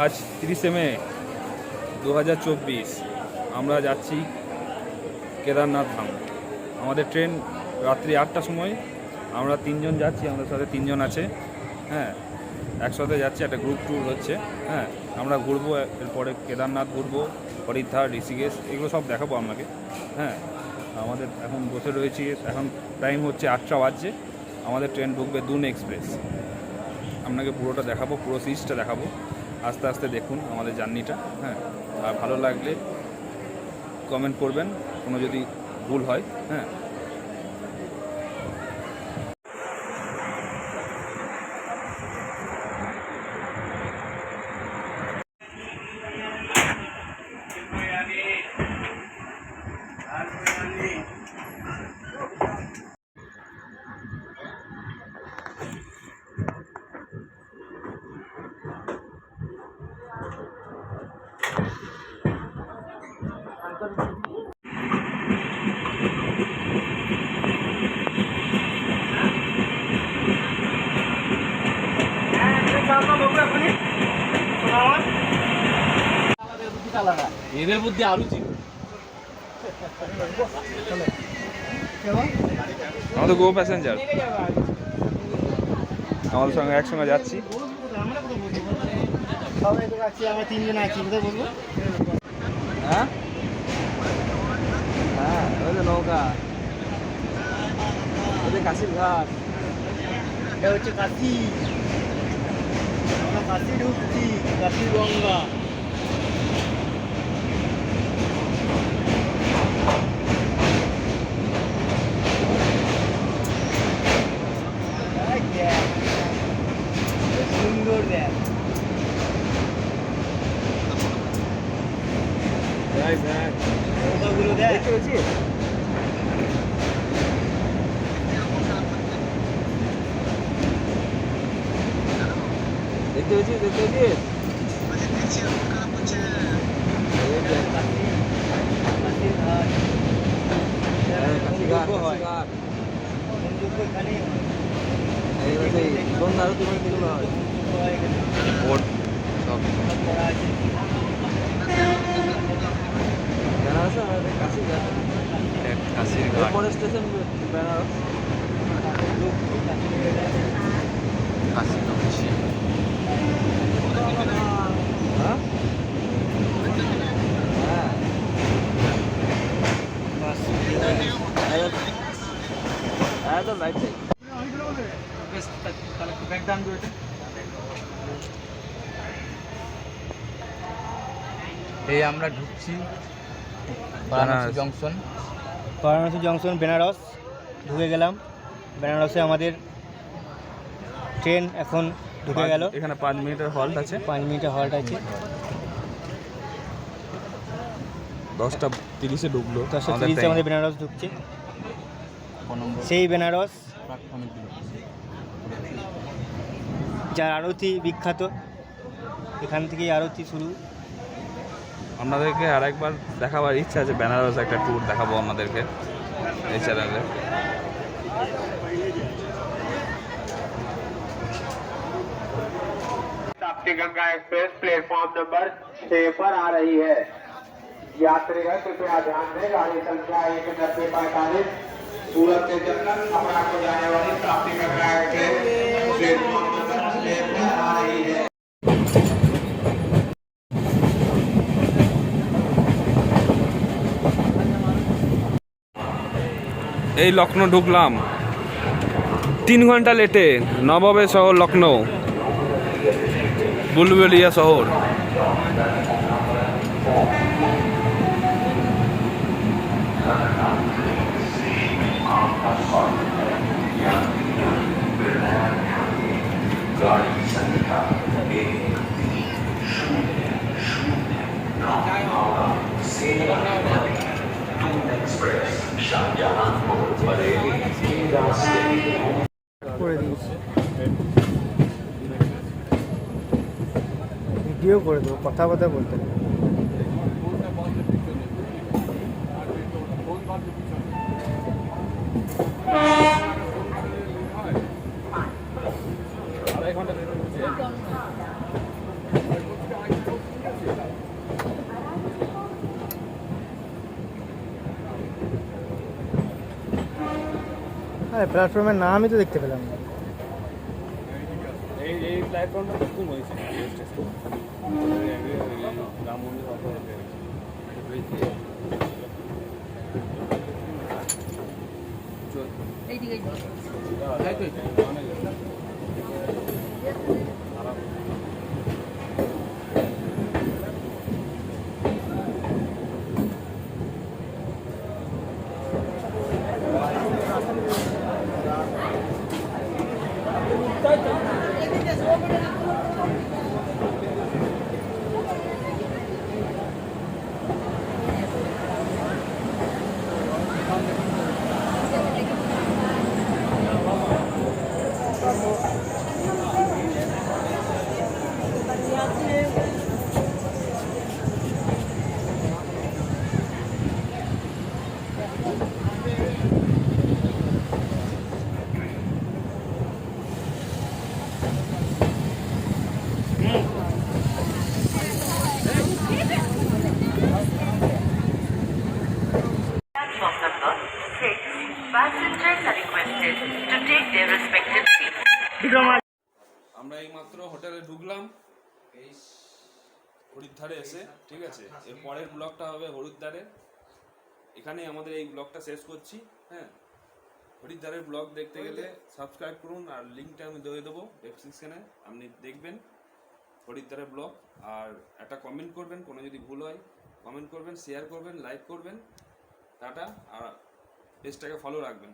আজ 30শে মে 2024 আমরা যাচ্ছি কেদারনাথ ধাম। আমাদের ট্রেন রাত্রি 8টার সময়। আমরা 3 জন যাচ্ছি, আমাদের সাথে 3 জন আছে। হ্যাঁ, একসাথে যাচ্ছি, একটা গ্রুপ ট্যুর হচ্ছে। হ্যাঁ, আমরা ঘুরবো, এরপরে কেদারনাথ ঘুরবো, হরিদ্বার, ঋষিকেশ, এগুলো সব দেখাবো আপনাকে। হ্যাঁ, আমাদের এখন বসে রয়েছি, এখন টাইম হচ্ছে 8টা বাজছে। আমাদের ট্রেন ঢুকবে দুন এক্সপ্রেস। আপনাকে পুরোটা দেখাবো, পুরো সিরিজটা দেখাবো। আস্তে আস্তে দেখুন আমাদের জার্নিটা। হ্যাঁ, আর ভালো লাগলে কমেন্ট করবেন কোনো যদি ভুল হয়। হ্যাঁ, এদের বুদ্ধি আরো ছিল। আমাদের গো প্যাসেঞ্জার আমাদের সঙ্গে একসঙ্গে যাচ্ছি। আমরা 3 জন আছি, কোথায় বলবো? হ্যাঁ হ্যাঁ, ওই যে নৌকা, ওদের কাশির ঘাট, এটা হচ্ছে কাশি। আমরা কাশি ঢুকছি, কাশি গঙ্গা। সুন্দর দেখ, নৌকাগুলো দেখ। দেখতে পেয়েছিস? দেখতে পেয়েছিস? দেখতে পেয়েছিস? স্টেশন বেনারস। একদম রাইট সাইড। এই আমরা ঢুকছি বারাণসী জংশন। বারাণসী জংশন বেনারস ঢুকে গেলাম। বেনারসে আমাদের ট্রেন এখন ঢুকে গেল। এখানে 5 মিনিটের হল্ট আছে। 5 মিনিটের হল্ট আছে। 10:30-এ ঢুকলো। 10:30 আমাদের বেনারস ঢুকছে। সেই বেনারস যার আরতি বিখ্যাত, এখান থেকেই আরতি শুরু। আপনাদেরকে আরেকবার দেখাবার ইচ্ছা আছে, বেনারস একটা ট্যুর দেখাবো আপনাদেরকে এই চ্যানেলে। Tapti Ganga express platform number 6 पर आ रही है। यात्रीगण कृपया ध्यान दें, गाड़ी संख्या 19045 सूरत से जंगल छपरा को जाने वाली Tapti Ganga express platform number 6 पर आ रही है। এই লখনৌ ঢুকলাম 3 ঘন্টা লেটে। নবাবের শহর লখনৌ, বুলবুলিয়া শহর। করে দিয়েছি, ভিডিও করে দেবো, কথাবার্তা বলতে হবে। আড়াই ঘন্টা লেট হচ্ছে। আরে প্ল্যাটফর্মের নামই তো দেখতে পেলাম না। এই প্ল্যাটফর্মটা নতুন হয়েছে রেল স্টেশন। রাম মন্দির হতে হতে এইদিকে Platform number 6. Passengers are requested to take their respective seats. আমরা এই মাত্র হোটেলে ঢুকলাম এই হরিদ্বারে এসে, ঠিক আছে। এর পরের ব্লগটা হবে হরিদ্বারে। এখানেই আমাদের এই ব্লগটা শেষ করছি। হ্যাঁ, হরিদ্বারের ব্লগ দেখতে গেলে সাবস্ক্রাইব করুন, আর লিঙ্কটা আমি দিয়ে দেবো ডেসক্রিপশনে, আপনি দেখবেন হরিদ্বারের ব্লগ। আর একটা কমেন্ট করবেন, কোনো যদি ভুল হয় কমেন্ট করবেন, শেয়ার করবেন, লাইক করবেন। টাটা। আর পেজটাকে ফলো রাখবেন।